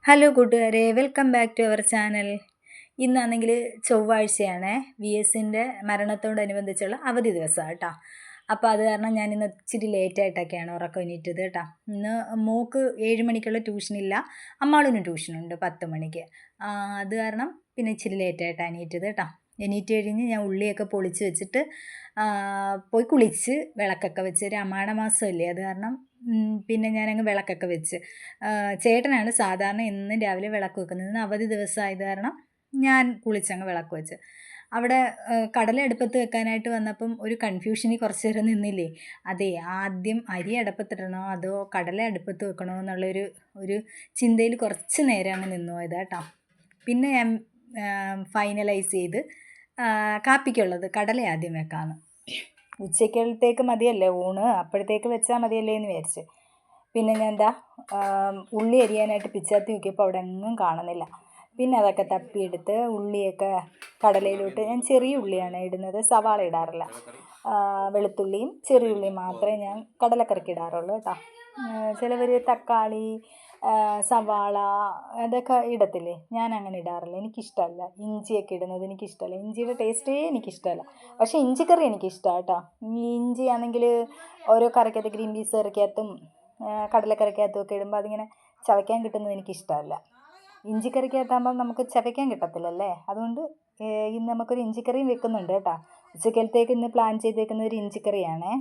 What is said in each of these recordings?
Hello കൂട്ടുകാരെ, welcome back to our channel. ഇന്നാണെങ്കിൽ ചൊവ്വാഴ്ചയാണ്, വി എസിൻ്റെ മരണത്തോടനുബന്ധിച്ചുള്ള അവധി ദിവസമാണ് കേട്ടോ. അപ്പോൾ അത് കാരണം ഞാൻ ഇന്ന് ഇച്ചിരി ലേറ്റായിട്ടൊക്കെയാണ് ഉറക്കം എണീറ്റത് കേട്ടോ. ഇന്ന് മോൾക്ക് 7 മണിക്കുള്ള ട്യൂഷനില്ല, അമ്മാളിനും ട്യൂഷനുണ്ട് 10 മണിക്ക്. അത് കാരണം പിന്നെ ഇച്ചിരി ലേറ്റായിട്ടാണ് എണീറ്റത് കേട്ടോ. എണീറ്റ് കഴിഞ്ഞ് ഞാൻ ഉള്ളിയൊക്കെ പൊളിച്ച് വെച്ചിട്ട് പോയി കുളിച്ച് വിളക്കൊക്കെ വെച്ച്, രാമായണ മാസമല്ലേ അത് കാരണം പിന്നെ ഞാനങ്ങ് വിളക്കൊക്കെ വെച്ച്. ചേട്ടനാണ് സാധാരണ എന്നും രാവിലെ വിളക്ക് വെക്കുന്നത്. ഇന്ന് അവധി ദിവസമായത് കാരണം ഞാൻ കുളിച്ചങ്ങ് വിളക്ക് വെച്ച്. അവിടെ കടല അടുപ്പത്ത് വെക്കാനായിട്ട് വന്നപ്പം ഒരു കൺഫ്യൂഷനിൽ കുറച്ച് നേരം നിന്നില്ലേ. അതെ, ആദ്യം അരി അടുപ്പത്തിടണോ അതോ കടല അടുപ്പത്ത് വെക്കണോ എന്നുള്ളൊരു ചിന്തയിൽ കുറച്ച് നേരം അങ്ങ് നിന്നു പോയത് കേട്ടോ. പിന്നെ ഞാൻ ഫൈനലൈസ് ചെയ്ത് കാപ്പിക്കുള്ളത് കടല ആദ്യം വെക്കാമെന്ന്. ഉച്ചക്കലത്തേക്ക് മതിയല്ലേ ഊണ്, അപ്പോഴത്തേക്ക് വെച്ചാൽ മതിയല്ലേ എന്ന് വിചാരിച്ച്. പിന്നെ ഞാൻ ഉള്ളി അരിയാനായിട്ട് പിച്ചാത്തി നോക്കിയപ്പോൾ അവിടെ എങ്ങും കാണുന്നില്ല. പിന്നെ അതൊക്കെ തപ്പിയെടുത്ത് ഉള്ളിയൊക്കെ കടലയിലോട്ട്, ഞാൻ ചെറിയ ഉള്ളിയാണ് ഇടുന്നത്, സവാള ഇടാറില്ല. വെളുത്തുള്ളിയും ചെറിയ ഉള്ളിയും മാത്രമേ ഞാൻ കടലക്കറിക്ക് ഇടാറുള്ളൂ കേട്ടോ. ചിലവർ തക്കാളി, സവാള അതൊക്കെ ഇടത്തില്ലേ, ഞാൻ അങ്ങനെ ഇടാറില്ല. എനിക്കിഷ്ടമല്ല ഇഞ്ചിയൊക്കെ ഇടുന്നത്, എനിക്കിഷ്ടമല്ല. ഇഞ്ചിയുടെ ടേസ്റ്റേ എനിക്കിഷ്ടമല്ല. പക്ഷേ ഇഞ്ചിക്കറി എനിക്കിഷ്ടമാണ് കേട്ടോ. ഈ ഇഞ്ചി ആണെങ്കിൽ ഓരോ കറിക്കകത്ത്, ഗ്രീൻ പീസ് കറിക്കകത്തും കടലക്കറിക്കകത്തും ഒക്കെ ഇടുമ്പോൾ അതിങ്ങനെ ചവയ്ക്കാൻ കിട്ടുന്നത് എനിക്കിഷ്ടമല്ല. ഇഞ്ചിക്കറിക്കകത്താകുമ്പം നമുക്ക് ചവയ്ക്കാൻ കിട്ടത്തില്ലല്ലേ. അതുകൊണ്ട് ഇന്ന് നമുക്കൊരു ഇഞ്ചിക്കറിയും വെക്കുന്നുണ്ട് കേട്ടോ. ഉച്ചക്കലത്തേക്ക് ഇന്ന് പ്ലാൻ ചെയ്തേക്കുന്ന ഒരു ഇഞ്ചിക്കറിയാണേ.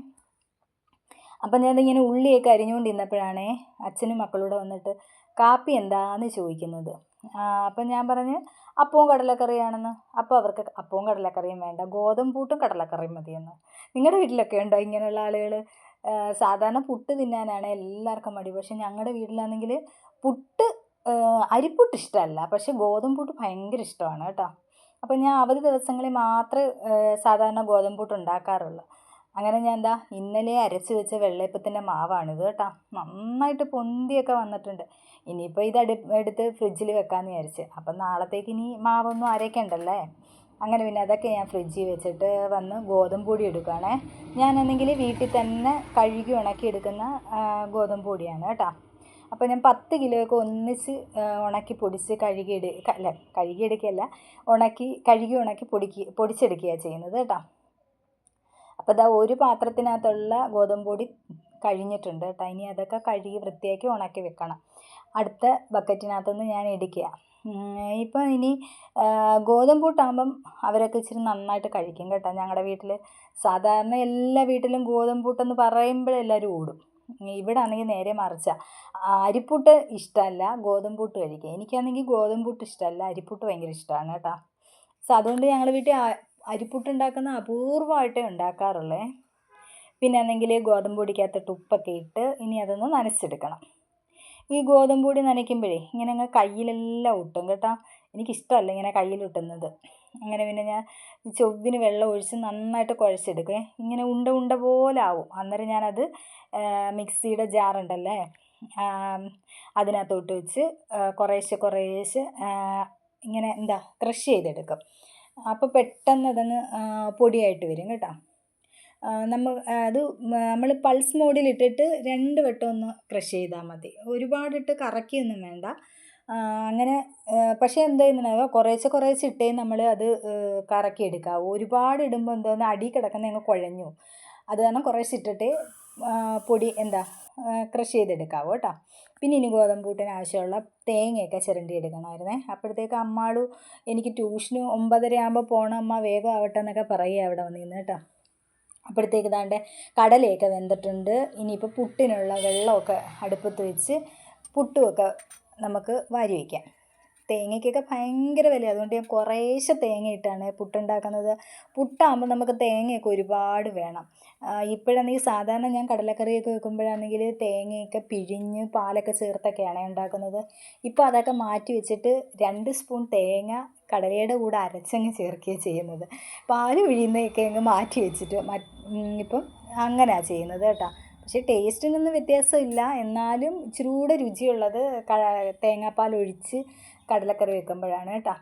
അപ്പം ഞാനിങ്ങനെ ഉള്ളിയൊക്കെ അരിഞ്ഞുകൊണ്ടിരുന്നപ്പോഴാണേ അച്ഛനും മക്കളൂടെ വന്നിട്ട് കാപ്പി എന്താന്ന് ചോദിക്കുന്നത്. അപ്പം ഞാൻ പറഞ്ഞ് അപ്പവും കടലക്കറിയാണെന്ന്. അപ്പോൾ അവർക്ക് അപ്പവും കടലക്കറിയും വേണ്ട, ഗോതമ്പൂട്ടും കടലക്കറിയും മതിയെന്ന്. നിങ്ങളുടെ വീട്ടിലൊക്കെ ഉണ്ടോ ഇങ്ങനെയുള്ള ആളുകൾ? സാധാരണ പുട്ട് തിന്നാനാണ് എല്ലാവർക്കും മടി. പക്ഷേ ഞങ്ങളുടെ വീട്ടിലാണെങ്കിൽ പുട്ട്, അരിപ്പുട്ട് ഇഷ്ടമല്ല, പക്ഷേ ഗോതമ്പൂട്ട് ഭയങ്കര ഇഷ്ടമാണ് കേട്ടോ. അപ്പം ഞാൻ അവധി ദിവസങ്ങളിൽ മാത്രമേ സാധാരണ ഗോതമ്പൂട്ട് ഉണ്ടാക്കാറുള്ളൂ. അങ്ങനെ ഞാൻ ഇന്നലെ അരച്ച് വെച്ച വെള്ളയപ്പത്തിൻ്റെ മാവാണിത് കേട്ടോ. നന്നായിട്ട് പൊന്തിയൊക്കെ വന്നിട്ടുണ്ട്. ഇനിയിപ്പോൾ ഇത് എടുത്ത് ഫ്രിഡ്ജിൽ വെക്കാമെന്ന് വിചാരിച്ച്. അപ്പം നാളത്തേക്ക് ഇനി മാവൊന്നും അരയ്ക്കണ്ടല്ലേ. അങ്ങനെ പിന്നെ അതൊക്കെ ഞാൻ ഫ്രിഡ്ജിൽ വെച്ചിട്ട് വന്ന് ഗോതമ്പ് പൊടി എടുക്കുകയാണേ. ഞാനാണെങ്കിൽ വീട്ടിൽ തന്നെ കഴുകി ഉണക്കി എടുക്കുന്ന ഗോതമ്പ് പൊടിയാണ് കേട്ടോ. അപ്പോൾ ഞാൻ 10 കിലോയൊക്കെ ഒന്നിച്ച് ഉണക്കി പൊടിച്ച് കഴുകിയെടുക്കുകയല്ല, കഴുകി ഉണക്കി പൊടിച്ചെടുക്കുകയാണ് ചെയ്യുന്നത് കേട്ടോ. അപ്പോൾ ഒരു പാത്രത്തിനകത്തുള്ള ഗോതമ്പ് പൊടി കഴിഞ്ഞിട്ടുണ്ട് കേട്ടോ. ഇനി അതൊക്കെ കഴുകി വൃത്തിയാക്കി ഉണക്കി വെക്കണം. അടുത്ത ബക്കറ്റിനകത്തുനിന്ന് ഞാൻ എടുക്കുക. ഇപ്പം ഇനി ഗോതമ്പ് പൂട്ടാകുമ്പം അവരൊക്കെ ഇച്ചിരി നന്നായിട്ട് കഴിക്കും കേട്ടോ. ഞങ്ങളുടെ വീട്ടിൽ സാധാരണ എല്ലാ വീട്ടിലും ഗോതമ്പ് പൂട്ടെന്ന് പറയുമ്പോഴെല്ലാവരും ഓടും. ഇവിടെ ആണെങ്കിൽ നേരെ മറിച്ചാണ്. അരിപ്പൂട്ട് ഇഷ്ടമല്ല, ഗോതമ്പ് പൂട്ട് കഴിക്കുക. എനിക്കാണെങ്കിൽ ഗോതമ്പ് പൂട്ട് ഇഷ്ടമല്ല, അരിപ്പൂട്ട് ഭയങ്കര ഇഷ്ടമാണ് കേട്ടോ. അതുകൊണ്ട് ഞങ്ങളുടെ വീട്ടിൽ അരിപ്പുട്ട് ഉണ്ടാക്കുന്ന അപൂർവമായിട്ടേ ഉണ്ടാക്കാറുള്ളേ. പിന്നെ ആണെങ്കിൽ ഗോതമ്പ് പൊടിക്കകത്തിട്ട് ഉപ്പൊക്കെ ഇട്ട് ഇനി അതൊന്ന് നനച്ചെടുക്കണം. ഈ ഗോതമ്പ് പൊടി നനയ്ക്കുമ്പോഴേ ഇങ്ങനെ അങ്ങ് കയ്യിലെല്ലാം ഒട്ടും കേട്ടോ. എനിക്കിഷ്ടമല്ല ഇങ്ങനെ കയ്യിലൊട്ടുന്നത്. അങ്ങനെ പിന്നെ ഞാൻ ചൊവ്വിന് വെള്ളം ഒഴിച്ച് നന്നായിട്ട് കുഴച്ചെടുക്കേ. ഇങ്ങനെ ഉണ്ട പോലെ ആവും. അന്നേരം ഞാനത് മിക്സിയുടെ ജാറുണ്ടല്ലേ, അതിനകത്തോട്ട് വെച്ച് കുറേശ്ശെ ഇങ്ങനെ ക്രഷ് ചെയ്തെടുക്കും. അപ്പോൾ പെട്ടെന്ന് അതങ്ങ് പൊടിയായിട്ട് വരും കേട്ടോ. നമ്മൾ പൾസ് മോഡിലിട്ടിട്ട് 2 വട്ടം ഒന്ന് ക്രഷ് ചെയ്താൽ മതി. ഒരുപാടിട്ട് കറക്കിയൊന്നും വേണ്ട. അങ്ങനെ പക്ഷേ എന്താ ചെയ്യുന്നതാ, കുറേശ്ശെ ഇട്ടേ നമ്മൾ അത് കറക്കിയെടുക്കാവൂ. ഒരുപാട് ഇടുമ്പോൾ എന്തോന്ന് അടി കിടക്കുന്ന അങ്ങ് കുഴഞ്ഞു. അത് കാരണം കുറേശ്ശെ ഇട്ടിട്ട് പൊടി ക്രഷ് ചെയ്തെടുക്കാവൂ കേട്ടോ. പിന്നെ ഇനി ഗോതമ്പ് പൂട്ടിന് ആവശ്യമുള്ള തേങ്ങയൊക്കെ ചിരണ്ടി എടുക്കണമായിരുന്നേ. അപ്പോഴത്തേക്ക് അമ്മാളു എനിക്ക് ട്യൂഷന് 9:30 ആകുമ്പോൾ പോകണം അമ്മ, വേഗം ആവട്ടെ എന്നൊക്കെ പറയുക അവിടെ വന്നിരുന്നു കേട്ടോ. അപ്പോഴത്തേക്ക് കടലയൊക്കെ വെന്തിട്ടുണ്ട്. ഇനിയിപ്പോൾ പുട്ടിനുള്ള വെള്ളമൊക്കെ അടുപ്പത്ത് വെച്ച് പുട്ടുമൊക്കെ നമുക്ക് വാരി വയ്ക്കാം. തേങ്ങയ്ക്കൊക്കെ ഭയങ്കര വില, അതുകൊണ്ട് ഞാൻ കുറേശ്ശെ തേങ്ങ ഇട്ടാണ് പുട്ടുണ്ടാക്കുന്നത്. പുട്ടാകുമ്പോൾ നമുക്ക് തേങ്ങയൊക്കെ ഒരുപാട് വേണം. ഇപ്പോഴാണെങ്കിൽ സാധാരണ ഞാൻ കടലക്കറിയൊക്കെ വെക്കുമ്പോഴാണെങ്കിൽ തേങ്ങയൊക്കെ പിഴിഞ്ഞ് പാലൊക്കെ ചേർത്തൊക്കെയാണ് ഉണ്ടാക്കുന്നത്. ഇപ്പോൾ അതൊക്കെ മാറ്റി വെച്ചിട്ട് 2 സ്പൂൺ തേങ്ങ കടലയുടെ കൂടെ അരച്ചങ്ങ് ചേർക്കുകയാണ് ചെയ്യുന്നത്. പാൽ പിഴിയുന്നതൊക്കെ അങ്ങ് മാറ്റി വെച്ചിട്ട് ഇപ്പം അങ്ങനെയാണ് ചെയ്യുന്നത് കേട്ടോ. പക്ഷേ ടേസ്റ്റിനൊന്നും വ്യത്യാസമില്ല, എന്നാലും ഇച്ചിരി കൂടെ രുചിയുള്ളത് തേങ്ങാപ്പാൽ ഒഴിച്ച് കടലക്കറി വെക്കുമ്പോഴാണ് കേട്ടോ.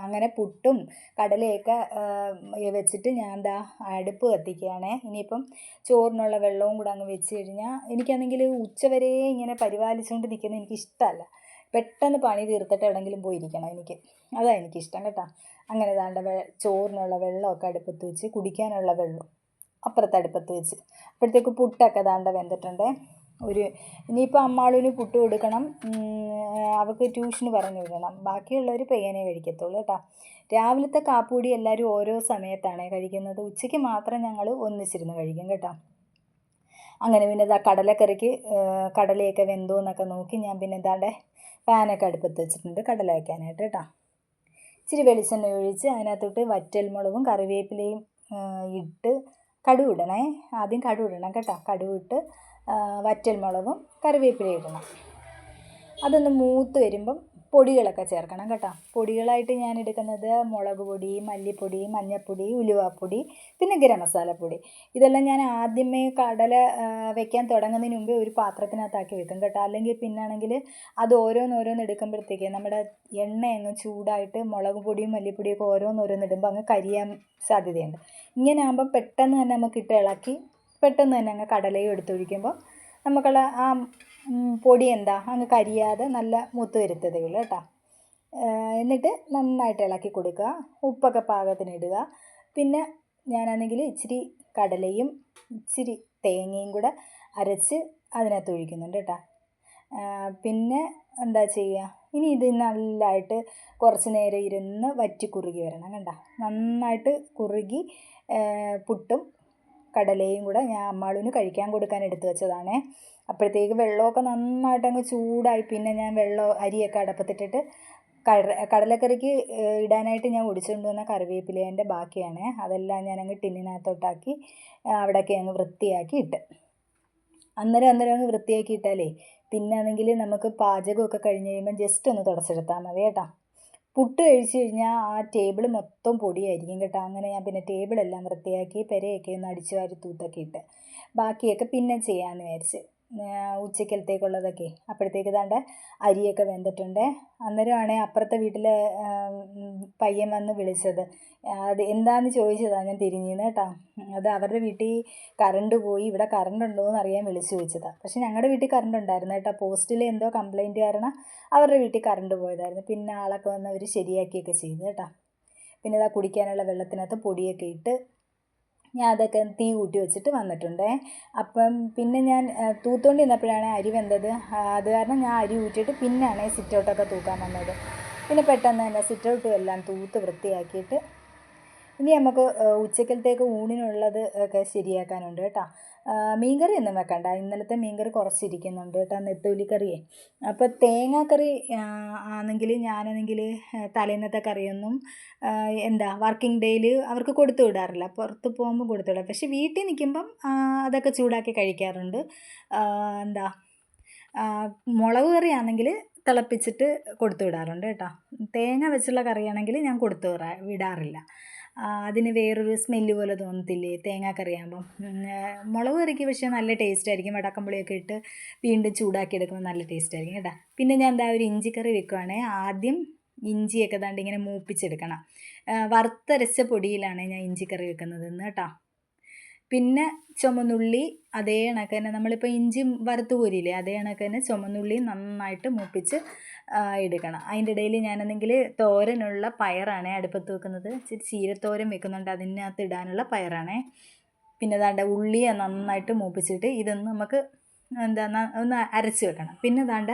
അങ്ങനെ പുട്ടും കടലയൊക്കെ വെച്ചിട്ട് ഞാൻ അടുപ്പ് കത്തിക്കുകയാണേ. ഇനിയിപ്പം ചോറിനുള്ള വെള്ളവും കൂടെ അങ്ങ് വെച്ച് കഴിഞ്ഞാൽ, എനിക്കാണെങ്കിൽ ഉച്ചവരെ ഇങ്ങനെ പരിപാലിച്ചുകൊണ്ട് നിൽക്കുന്നത് എനിക്കിഷ്ടമല്ല. പെട്ടെന്ന് പണി തീർത്തിട്ട് എവിടെയെങ്കിലും പോയിരിക്കണം എനിക്ക്. അതാണ് എനിക്കിഷ്ടം കേട്ടോ. അങ്ങനെ ദാണ്ട ചോറിനുള്ള വെള്ളമൊക്കെ അടുപ്പത്ത് വെച്ച്, കുടിക്കാനുള്ള വെള്ളം അപ്പുറത്ത് അടുപ്പത്ത് വെച്ച്. അപ്പോഴത്തേക്ക് പുട്ടൊക്കെ ദാണ്ട വെന്തിട്ടുണ്ട്. ഇനിയിപ്പോൾ അമ്മാളുവിന് പുട്ട് കൊടുക്കണം, അവൾക്ക് ട്യൂഷന് പറഞ്ഞു വിടണം. ബാക്കിയുള്ളവർ പയ്യനെ കഴിക്കത്തുള്ളൂ കേട്ടോ. രാവിലത്തെ കാപ്പൂടി എല്ലാവരും ഓരോ സമയത്താണ് കഴിക്കുന്നത്. ഉച്ചയ്ക്ക് മാത്രം ഞങ്ങൾ ഒന്നിച്ചിരുന്ന് കഴിക്കും കേട്ടോ. അങ്ങനെ പിന്നെ കടലക്കറിക്ക് കടലയൊക്കെ വെന്തോ എന്നൊക്കെ നോക്കി ഞാൻ പിന്നെ എന്താണ്ട് പാനൊക്കെ അടുപ്പത്ത് വെച്ചിട്ടുണ്ട് കടല വയ്ക്കാനായിട്ട് കേട്ടോ. ഇച്ചിരി വെളിച്ചെണ്ണ ഒഴിച്ച് അതിനകത്തോട്ട് വറ്റൽമുളകും കറിവേപ്പിലയും ഇട്ട് കടുക് ഇടണേ. ആദ്യം കടുക് ഇടണം കേട്ടോ. കടുക് ഇട്ട് വറ്റൽമുളകും കറിവേപ്പിലയും ഇടണം. അതൊന്ന് മൂത്ത് വരുമ്പം പൊടികളൊക്കെ ചേർക്കണം കേട്ടോ. പൊടികളായിട്ട് ഞാൻ എടുക്കുന്നത് മുളക് പൊടി, മല്ലിപ്പൊടി, മഞ്ഞൾപ്പൊടി, ഉലുവാപ്പൊടി, പിന്നെ ഗരം മസാലപ്പൊടി. ഇതെല്ലാം ഞാൻ ആദ്യമേ കടല വെക്കാൻ തുടങ്ങുന്നതിന് മുമ്പേ ഒരു പാത്രത്തിനകത്താക്കി വെക്കും കേട്ടോ. അല്ലെങ്കിൽ പിന്നാണെങ്കിൽ അത് ഓരോന്നോരോന്ന് എടുക്കുമ്പോഴത്തേക്ക് നമ്മുടെ എണ്ണ അങ്ങ് ചൂടായിട്ട് മുളക് പൊടിയും മല്ലിപ്പൊടിയൊക്കെ ഓരോന്നോരോന്ന് ഇടുമ്പോൾ അങ്ങ് കരിയാൻ സാധ്യതയുണ്ട്. ഇങ്ങനെ ആകുമ്പോൾ പെട്ടെന്ന് തന്നെ നമുക്ക് ഇട്ട് ഇളക്കി പെട്ടെന്ന് തന്നെ അങ്ങ് കടലയും എടുത്തൊഴിക്കുമ്പോൾ നമുക്കുള്ള ആ പൊടി അങ്ങ് കരിയാതെ നല്ല മൂത്ത് വരുത്തതേ ഉള്ളൂ കേട്ടോ. എന്നിട്ട് നന്നായിട്ട് ഇളക്കി കൊടുക്കുക. ഉപ്പൊക്കെ പാകത്തിന് ഇടുക. പിന്നെ ഞാനാണെങ്കിൽ ഇച്ചിരി കടലയും ഇച്ചിരി തേങ്ങയും കൂടെ അരച്ച് അതിനകത്ത് ഒഴിക്കുന്നുണ്ട് കേട്ടോ. പിന്നെ എന്താ ചെയ്യുക, ഇനി ഇത് നല്ലതായിട്ട് കുറച്ച് നേരം ഇരുന്ന് വറ്റി കുറുകി വരണം കണ്ടോ. നന്നായിട്ട് കുറുകി പുട്ടും കടലയും കൂടെ ഞാൻ അമ്മാളുവിന് കഴിക്കാൻ കൊടുക്കാൻ എടുത്ത് വെച്ചതാണേ. അപ്പോഴത്തേക്ക് വെള്ളമൊക്കെ നന്നായിട്ട് അങ്ങ് ചൂടായി. പിന്നെ ഞാൻ അരിയൊക്കെ അടുപ്പത്തിട്ടിട്ട് കടലക്കറിക്ക് ഇടാനായിട്ട് ഞാൻ ഒടിച്ചുകൊണ്ട് വന്ന കറിവേപ്പിലേൻ്റെ ബാക്കിയാണ്. അതെല്ലാം ഞാനങ്ങ് ടിന്നിനകത്തോട്ടാക്കി അവിടെയൊക്കെ അങ്ങ് വൃത്തിയാക്കി ഇട്ട്. അന്നേരം അങ്ങ് വൃത്തിയാക്കി ഇട്ടാലേ പിന്നെ ആണെങ്കിൽ നമുക്ക് പാചകമൊക്കെ കഴിഞ്ഞ് കഴിയുമ്പോൾ ജസ്റ്റ് ഒന്ന് തുടച്ചെടുത്താൽ മതി കേട്ടോ. പുട്ട് കഴിച്ച് കഴിഞ്ഞാൽ ആ ടേബിൾ മൊത്തം പൊടിയായിരിക്കും കേട്ടോ. അങ്ങനെ ഞാൻ പിന്നെ ടേബിളെല്ലാം വൃത്തിയാക്കി പെരയൊക്കെ ഒന്ന് അടിച്ചു വാരി തൂത്തൊക്കെ ഇട്ട് ബാക്കിയൊക്കെ പിന്നെ ചെയ്യാമെന്ന് വിചാരിച്ച് ഉച്ചക്കലത്തേക്കുള്ളതൊക്കെ. അപ്പോഴത്തേക്ക് ദാണ്ട് അരിയൊക്കെ വെന്തിട്ടുണ്ട്. അന്നേരമാണെങ്കിൽ അപ്പുറത്തെ വീട്ടിലെ പയ്യൻ വന്ന് വിളിച്ചത്. അത് എന്താണെന്ന് ചോദിച്ചതാണ് ഞാൻ തിരിഞ്ഞിന്ന് കേട്ടോ. അത് അവരുടെ വീട്ടിൽ കറണ്ട് പോയി, ഇവിടെ കറണ്ട് ഉണ്ടോ എന്ന് അറിയാൻ വിളിച്ചു ചോദിച്ചതാണ്. പക്ഷെ ഞങ്ങളുടെ വീട്ടിൽ കറണ്ട് ഉണ്ടായിരുന്നു കേട്ടോ. പോസ്റ്റിൽ എന്തോ കംപ്ലൈൻറ്റ് കാരണം അവരുടെ വീട്ടിൽ കറണ്ട് പോയതായിരുന്നു. പിന്നെ ആളൊക്കെ വന്ന് അവർ ശരിയാക്കിയൊക്കെ ചെയ്തു കേട്ടോ. പിന്നെ ഇതാ കുടിക്കാനുള്ള വെള്ളത്തിനകത്ത് പൊടിയൊക്കെ ഇട്ട് ഞാൻ അതൊക്കെ തീ കൂട്ടി വെച്ചിട്ട് വന്നിട്ടുണ്ട്. അപ്പം പിന്നെ ഞാൻ തൂത്തുകൊണ്ട് നിന്നപ്പോഴാണ് അരി വെന്തത്. അത് കാരണം ഞാൻ അരി ഊറ്റിയിട്ട് പിന്നാണ് സിറ്റൗട്ടൊക്കെ തൂക്കാൻ വന്നത്. പിന്നെ പെട്ടെന്ന് തന്നെ സിറ്റൗട്ടും എല്ലാം തൂത്ത് വൃത്തിയാക്കിയിട്ട് ഇനി നമുക്ക് ഉച്ചക്കലത്തേക്ക് ഊണിനുള്ളത് ഒക്കെ ശരിയാക്കാനുണ്ട് കേട്ടോ. മീൻകറി ഒന്നും വെക്കണ്ട. ഇന്നലത്തെ മീൻകറി കുറച്ചിരിക്കുന്നുണ്ട് കേട്ടോ, നെത്തോലിക്കറിയേ. അപ്പോൾ തേങ്ങാക്കറി ഞാനാണെങ്കിൽ തലേന്നത്തെ കറിയൊന്നും വർക്കിംഗ് ഡേയിൽ അവർക്ക് കൊടുത്തു വിടാറില്ല. പുറത്ത് പോകുമ്പോൾ കൊടുത്തു വിടാം. പക്ഷെ വീട്ടിൽ നിൽക്കുമ്പം അതൊക്കെ ചൂടാക്കി കഴിക്കാറുണ്ട്. മുളക് കറിയാണെങ്കിൽ തിളപ്പിച്ചിട്ട് കൊടുത്തു വിടാറുണ്ട് കേട്ടോ. തേങ്ങ വെച്ചുള്ള കറിയാണെങ്കിൽ ഞാൻ കൊടുത്തു വിടാറില്ല. അതിന് വേറൊരു സ്മെല്ല് പോലെ തോന്നത്തില്ലേ തേങ്ങാക്കറിയാകുമ്പം. മുളക് കറിക്ക് പക്ഷേ നല്ല ടേസ്റ്റ് ആയിരിക്കും. വടക്കമ്പുളിയൊക്കെ ഇട്ട് വീണ്ടും ചൂടാക്കി എടുക്കുമ്പോൾ നല്ല ടേസ്റ്റ് ആയിരിക്കും കേട്ടോ. പിന്നെ ഞാൻ ഒരു ഇഞ്ചിക്കറി വെക്കുവാണെങ്കിൽ ആദ്യം ഇഞ്ചിയൊക്കെ ഇങ്ങനെ മൂപ്പിച്ചെടുക്കണം. വറുത്തരച്ച പൊടിയിലാണ് ഞാൻ ഇഞ്ചിക്കറി വെക്കുന്നതെന്ന് കേട്ടോ. പിന്നെ ചുമന്നുള്ളി അതേ കണക്ക് തന്നെ നമ്മളിപ്പോൾ ഇഞ്ചി വറുത്ത് കോരിയില്ലേ, അതേ കണക്ക് തന്നെ ചുമന്നുള്ളി നന്നായിട്ട് മൂപ്പിച്ച് എടുക്കണം. അതിൻ്റെ ഇടയിൽ ഞാനാണെങ്കിൽ തോരനുള്ള പയറാണ് അടുപ്പത്ത് വെക്കുന്നത്. ഇച്ചിരി ചീരത്തോരൻ വെക്കുന്നുണ്ട്, അതിനകത്ത് ഇടാനുള്ള പയറാണ്. പിന്നെ ദാണ്ട ഉള്ളി നന്നായിട്ട് മൂപ്പിച്ചിട്ട് ഇതൊന്ന് നമുക്ക് ഒന്ന് അരച്ച് വെക്കണം. പിന്നെ ദാണ്ട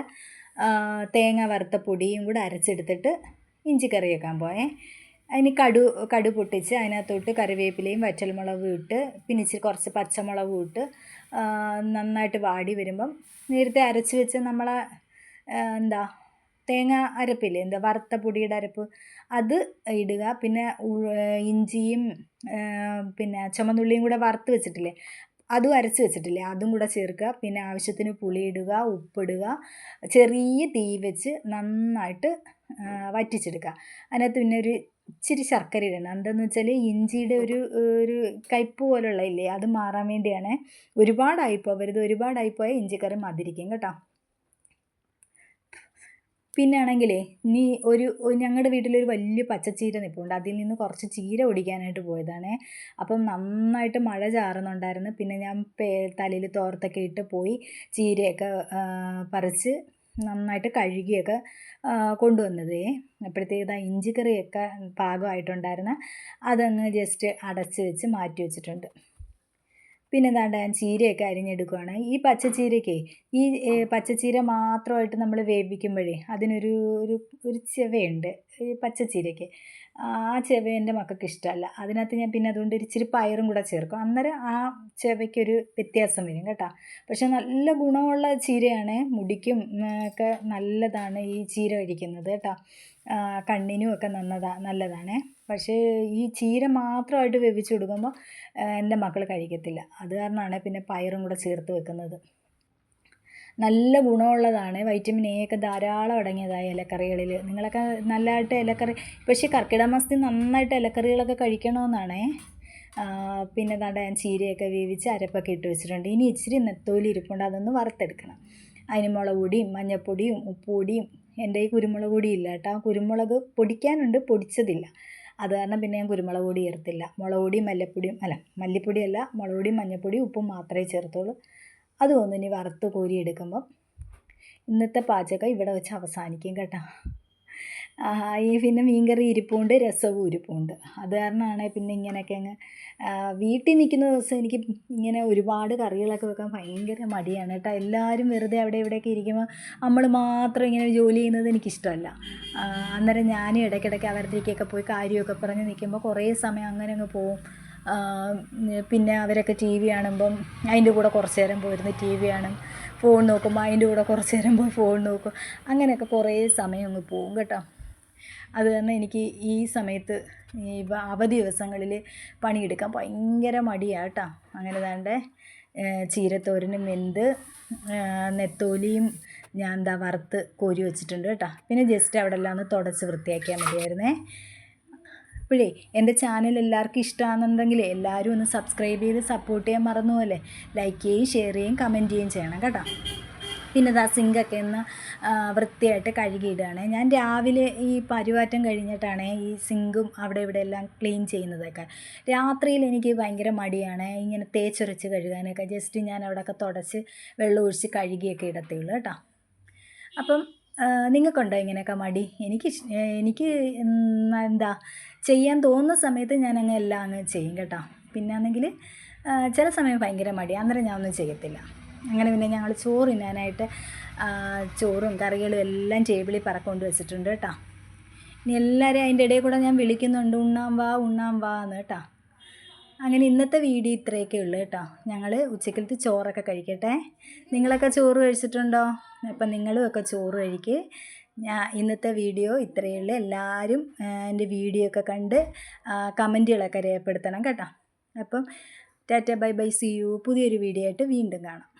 തേങ്ങ വറുത്ത പൊടിയും കൂടെ അരച്ചെടുത്തിട്ട് ഇഞ്ചിക്കറി വെക്കാൻ പോയേ. അതിന് കടു പൊട്ടിച്ച് അതിനകത്തോട്ട് കറിവേപ്പിലയും വറ്റൽമുളകും ഇട്ട് പിന്നെ ഇച്ചിരി കുറച്ച് പച്ചമുളകും ഇട്ട് നന്നായിട്ട് വാടി വരുമ്പം നേരത്തെ അരച്ച് വെച്ച് നമ്മളെ തേങ്ങ അരപ്പില്ലേ, വറുത്ത പൊടിയുടെ അരപ്പ്, അത് ഇടുക. പിന്നെ ഇഞ്ചിയും പിന്നെ ചുമന്നുള്ളിയും കൂടെ വറുത്ത് വെച്ചിട്ടില്ലേ, അതും അരച്ച് വെച്ചിട്ടില്ലേ, അതും കൂടെ ചേർക്കുക. പിന്നെ ആവശ്യത്തിന് പുളി ഇടുക, ഉപ്പിടുക, ചെറിയ തീ വെച്ച് നന്നായിട്ട് വറ്റിച്ചെടുക്കുക. അതിനകത്ത് പിന്നെ ഒരു ഇച്ചിരി ശർക്കര ഇടണം. എന്താണെന്ന് വെച്ചാൽ ഇഞ്ചിയുടെ ഒരു കയ്പ്പ് പോലുള്ള ഇല്ലേ, അത് മാറാൻ വേണ്ടിയാണ്. ഒരുപാടായിപ്പോയാൽ ഇഞ്ചിക്കറി മധുരിക്കും കേട്ടോ. പിന്നെ ആണെങ്കിലേ ഇനി ഞങ്ങളുടെ വീട്ടിലൊരു വലിയ പച്ചച്ചീര നിൽപ്പുണ്ട്. അതിൽ നിന്ന് കുറച്ച് ചീര ഒടിക്കാനായിട്ട് പോയതാണ്. അപ്പം നന്നായിട്ട് മഴ ചാറുന്നുണ്ടായിരുന്നു. പിന്നെ ഞാൻ തലയിൽ തോർത്തൊക്കെ ഇട്ട് പോയി ചീരയൊക്കെ പറിച്ച് നന്നായിട്ട് കഴുകിയൊക്കെ കൊണ്ടുവന്നത്. അപ്പോഴത്തേക്ക് ഇഞ്ചിക്കറിയൊക്കെ പാകമായിട്ടുണ്ടായിരുന്ന അതങ്ങ് ജസ്റ്റ് അടച്ച് വെച്ച് മാറ്റി വെച്ചിട്ടുണ്ട്. പിന്നെ ദാണ്ട ഞാൻ ചീരയൊക്കെ അരിഞ്ഞെടുക്കുകയാണ്. ഈ പച്ചച്ചീരയ്ക്ക് ഈ പച്ചച്ചീര മാത്രമായിട്ട് നമ്മൾ വേവിക്കുമ്പോഴേ അതിനൊരു ഒരു ഒരു ചെവയുണ്ട് ഈ പച്ചച്ചീരയ്ക്ക്. ആ ചെവ എൻ്റെ മക്കൾക്ക് ഇഷ്ടമല്ല. അതിനകത്ത് ഞാൻ പിന്നെ അതുകൊണ്ട് ഇച്ചിരി പയറും കൂടെ ചേർക്കും. അന്നേരം ആ ചെവയ്ക്കൊരു വ്യത്യാസം വരും കേട്ടോ. പക്ഷെ നല്ല ഗുണമുള്ള ചീരയാണ്, മുടിക്കും ഒക്കെ നല്ലതാണ് ഈ ചീര കഴിക്കുന്നത് കേട്ടോ. കണ്ണിനും ഒക്കെ നല്ലതാണ്. പക്ഷേ ഈ ചീര മാത്രമായിട്ട് വേവിച്ച് കൊടുക്കുമ്പോൾ എൻ്റെ മക്കൾ കഴിക്കത്തില്ല. അത് കാരണമാണ് പിന്നെ പയറും കൂടെ ചേർത്ത് വെക്കുന്നത്. നല്ല ഗുണമുള്ളതാണ്. വൈറ്റമിൻ എ ഒക്കെ ധാരാളം അടങ്ങിയതാണ് ഇലക്കറികളിൽ. നിങ്ങളൊക്കെ നല്ലതായിട്ട് ഇലക്കറി, പക്ഷേ കർക്കിടക മാസത്തിൽ നന്നായിട്ട് ഇലക്കറികളൊക്കെ കഴിക്കണമെന്നാണേ. പിന്നെ ദാണ്ട ഞാൻ ചീരയൊക്കെ വേവിച്ച് അരപ്പൊക്കെ ഇട്ട് വെച്ചിട്ടുണ്ട്. ഇനി ഇച്ചിരി നെത്തോലി ഇരിപ്പുണ്ട്, അതൊന്ന് വറുത്തെടുക്കണം. അതിന് മുളക് പൊടിയും മഞ്ഞൾപ്പൊടിയും ഉപ്പുപൊടിയും, എൻ്റെ ഈ കുരുമുളക് പൊടി ഇല്ല കേട്ടോ. കുരുമുളക് പൊടിക്കാനുണ്ട്, പൊടിച്ചതില്ല. അത് കാരണം പിന്നെ ഞാൻ കുരുമുളക് പൊടി ചേർത്തില്ല. മുളക് പൊടിയും മല്ലിപ്പൊടിയല്ല, മുളക് പൊടിയും മഞ്ഞൾപ്പൊടിയും ഉപ്പും മാത്രമേ ചേർത്തുള്ളൂ. അതും ഒന്ന് ഇനി വറുത്ത് കോരി എടുക്കുമ്പം ഇന്നത്തെ പാചകം ഇവിടെ വെച്ച് അവസാനിക്കും കേട്ടോ. ഈ പിന്നെ മീൻകറി ഇരിപ്പുണ്ട്, രസവും ഇരിപ്പുണ്ട്. അത് കാരണമാണ് പിന്നെ ഇങ്ങനെയൊക്കെ അങ്ങ് വീട്ടിൽ നിൽക്കുന്ന ദിവസം എനിക്ക് ഇങ്ങനെ ഒരുപാട് കറികളൊക്കെ വെക്കാൻ ഭയങ്കര മടിയാണ് കേട്ടോ. എല്ലാവരും വെറുതെ അവിടെ ഇവിടെയൊക്കെ ഇരിക്കുമ്പോൾ നമ്മൾ മാത്രം ഇങ്ങനെ ജോലി ചെയ്യുന്നത് എനിക്കിഷ്ടമല്ല. അന്നേരം ഞാനും ഇടയ്ക്കിടയ്ക്ക് അവരുടേക്കൊക്കെ പോയി കാര്യമൊക്കെ പറഞ്ഞ് നിൽക്കുമ്പോൾ കുറേ സമയം അങ്ങനെ അങ്ങ് പോവും. പിന്നെ അവരൊക്കെ ടി വി കാണുമ്പം അതിൻ്റെ കൂടെ കുറച്ച് നേരം പോയിരുന്ന് ടി വി കാണും. ഫോൺ നോക്കുമ്പോൾ അതിൻ്റെ കൂടെ കുറച്ച് നേരം പോയി ഫോൺ നോക്കും. അങ്ങനെയൊക്കെ കുറേ സമയം അങ്ങ് പോവും കേട്ടോ. അത് കാരണം എനിക്ക് ഈ സമയത്ത് ഈ അവധി ദിവസങ്ങളിൽ പണിയെടുക്കാൻ ഭയങ്കര മടിയാണ് കേട്ടോ. അങ്ങനെ ദാണ്ടെ ചീരത്തോരനും വെന്ത് നെത്തോലിയും ഞാൻ വറുത്ത് കോരി വെച്ചിട്ടുണ്ട് കേട്ടോ. പിന്നെ ജസ്റ്റ് അവിടെ എല്ലാം ഒന്ന് തുടച്ച് വൃത്തിയാക്കിയാൽ മതിയായിരുന്നേ. അപ്പോഴേ എൻ്റെ ചാനൽ എല്ലാവർക്കും ഇഷ്ടമാണെന്നുണ്ടെങ്കിൽ എല്ലാവരും ഒന്ന് സബ്സ്ക്രൈബ് ചെയ്ത് സപ്പോർട്ട് ചെയ്യാൻ മറന്നുപോലെ. ലൈക്ക് ചെയ്യുകയും ഷെയർ ചെയ്യുകയും കമൻറ്റ് ചെയ്യുകയും ചെയ്യണം കേട്ടോ. പിന്നെ സിങ്കൊക്കെ ഒന്ന് വൃത്തിയായിട്ട് കഴുകിയിടുകയാണ് ഞാൻ. രാവിലെ ഈ പരുവാറ്റം കഴിഞ്ഞിട്ടാണ് ഈ സിങ്കും അവിടെ ഇവിടെ എല്ലാം ക്ലീൻ ചെയ്യുന്നതൊക്കെ. രാത്രിയിൽ എനിക്ക് ഭയങ്കര മടിയാണ് ഇങ്ങനെ തേച്ചൊരച്ച് കഴുകാനൊക്കെ. ജസ്റ്റ് ഞാൻ അവിടെയൊക്കെ തുടച്ച് വെള്ളം ഒഴിച്ച് കഴുകിയൊക്കെ ഇടത്തേയുള്ളൂ കേട്ടോ. അപ്പം നിങ്ങൾക്കുണ്ടോ ഇങ്ങനെയൊക്കെ മടി? എനിക്ക് എന്താ ചെയ്യാൻ തോന്നുന്ന സമയത്ത് ഞാനങ്ങ് എല്ലാം അങ്ങ് ചെയ്യും കേട്ടോ. പിന്നാണെങ്കിൽ ചില സമയം ഭയങ്കര മടി, അന്നേരം ഞാൻ ഒന്നും ചെയ്യത്തില്ല. അങ്ങനെ പിന്നെ ഞങ്ങൾ ചോറ് തിന്നാനായിട്ട് ചോറും കറികളും എല്ലാം ടേബിളിൽ പറക്കൊണ്ട് വെച്ചിട്ടുണ്ട് കേട്ടോ. ഇനി എല്ലാവരും അതിൻ്റെ ഇടയിൽ കൂടെ ഞാൻ വിളിക്കുന്നുണ്ട്, ഉണ്ണാൻ വാ എന്ന് കേട്ടോ. അങ്ങനെ ഇന്നത്തെ വീഡിയോ ഇത്രയൊക്കെ ഉള്ളൂ കേട്ടോ. ഞങ്ങൾ ഉച്ചക്കലത്തെ ചോറൊക്കെ കഴിക്കട്ടെ. നിങ്ങളൊക്കെ ചോറ് കഴിച്ചിട്ടുണ്ടോ? അപ്പം നിങ്ങളും ഒക്കെ ചോറ് കഴിക്ക്. ഇന്നത്തെ വീഡിയോ ഇത്രയേ ഉള്ളൂ. എല്ലാവരും എൻ്റെ വീഡിയോ ഒക്കെ കണ്ട് കമൻറ്റുകളൊക്കെ രേഖപ്പെടുത്തണം കേട്ടോ. അപ്പം tata bye bye, see you. പുതിയൊരു വീഡിയോ ആയിട്ട് വീണ്ടും കാണാം.